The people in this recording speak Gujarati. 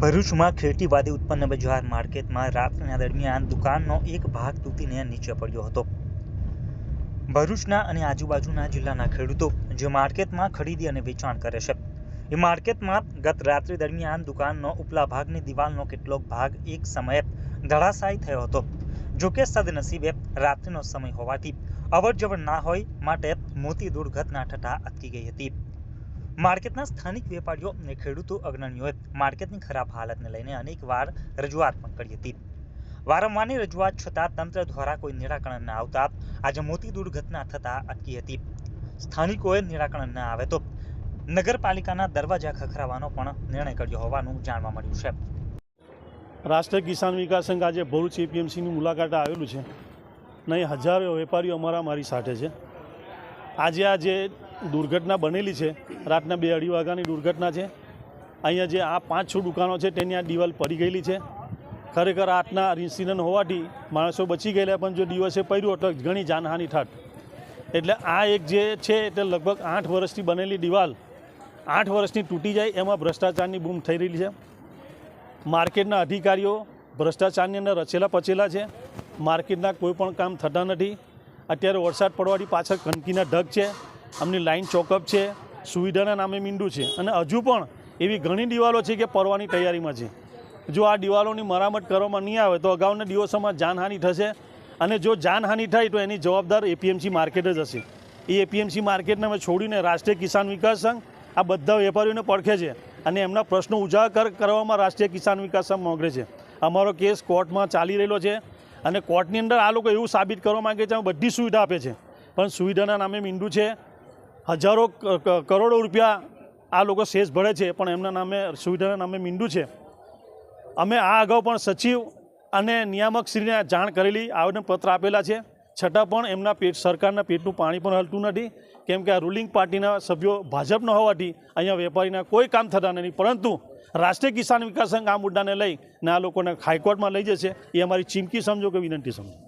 ભરૂચમાં ખેતીવાડી ઉત્પન્ન બજાર માર્કેટમાં રાત્રિના દરમિયાન દુકાનનો એક ભાગ તૂટીને નીચે પડ્યો હતો। ભરૂચના અને આજુબાજુના જિલ્લાના ખેડૂતો જે માર્કેટમાં ખરીદી અને વેચાણ કરે છે, એ માર્કેટમાં ગત રાત્રિ દરમિયાન દુકાનનો ઉપલા ભાગની દિવાલનો કેટલોક ભાગ એક સમયે ધરાશાયી થયો હતો। જોકે સદનસીબે રાત્રિનો સમય હોવાથી અવરજવર ના હોય માટે મોટી દુર્ઘટના થતા અટકી ગઈ હતી। માર્કેટના સ્થાનિક વેપારીઓ અને ખેડૂતો અગ્રણીઓએ માર્કેટની ખરાબ હાલતને લઈને અનેકવાર રજૂઆત પણ કરી હતી। વારંવારની રજૂઆત છતાં તંત્ર દ્વારા કોઈ નિરાકરણ ન આવતા આજે મોટી દુર્ઘટના થતા અટકી હતી। સ્થાનિકોએ નિરાકરણ ન આવે તો નગરપાલિકાના દરવાજા ખખડાવવાનો પણ નિર્ણય કર્યો હોવાનું જાણવા મળ્યું છે। રાષ્ટ્રીય કિસાન વિકાસ સંઘ આજે ભરૂચ એપીએમસીની મુલાકાતે આવેલું છે ને હજારો વેપારીઓ મારી સાથે છે। આજે જે દુર્ઘટના બનેલી છે, રાતના 2-2:30 વાગ્યાની દુર્ઘટના છે। અહીંયા જે આ 5-6 દુકાનો છે તેની આ દિવાલ પડી ગયેલી છે। ખરેખર રાતના ઇન્સિડન્ટ હોવાથી માણસો બચી ગયેલા, પણ જો દિવસે પડ્યું તો ઘણી જાનહાનિ થાત। એટલે આ એક જે છે તે લગભગ 8 વર્ષથી બનેલી દિવાલ 8 વર્ષની તૂટી જાય એમાં ભ્રષ્ટાચારની બૂમ થઈ રહેલી છે। માર્કેટના અધિકારીઓ ભ્રષ્ટાચારની અંદર રચેલા પચેલા છે। માર્કેટના કોઈ પણ કામ થતા નથી। અત્યારે વરસાદ પડવાથી પાછળ ગંદકીના ઢગ છે, અમની લાઇન ચોકઅપ છે, સુવિધાના નામે મીંડું છે, અને હજુ પણ એવી ઘણી દિવાલો છે કે પડવાની તૈયારીમાં છે। જો આ દિવાલોની મરામત કરવામાં નહીં આવે તો અગાઉના દિવસોમાં જાનહાનિ થશે, અને જો જાનહાનિ થાય તો એની જવાબદાર એપીએમસી માર્કેટ જ હશે। એ એપીએમસી માર્કેટને અમે છોડીને રાષ્ટ્રીય કિસાન વિકાસ સંઘ આ બધા વેપારીઓને પડખે છે અને એમના પ્રશ્નો ઉજાગર કરવામાં રાષ્ટ્રીય કિસાન વિકાસ સંઘ મોગરે છે। અમારો કેસ કોર્ટમાં ચાલી રહેલો છે અને કોર્ટની અંદર આ લોકો એવું સાબિત કરવા માગે છે બધી સુવિધા આપે છે, પણ સુવિધાના નામે મીંડું છે। હજારો કરોડો રૂપિયા આ લોકો શેષ ભરે છે, પણ એમના નામે સુવિધાના નામે મીંડું છે। અમે આ અગાઉ પણ સચિવ અને નિયામકશ્રીને જાણ કરેલી, આવેદનપત્ર આપેલા છે, છતાં પણ એમના સરકારના પેટનું પાણી પણ હલતું નથી, કેમ કે આ રૂલિંગ પાર્ટીના સભ્યો ભાજપના હોવાથી અહીંયા વેપારીના કોઈ કામ થતા નથી। પરંતુ રાષ્ટ્રીય કિસાન વિકાસ સંઘ આ મુદ્દાને લઈને આ લોકોને હાઈકોર્ટમાં લઈ જશે, એ અમારી ચીમકી સમજો કે વિનંતી સમજો।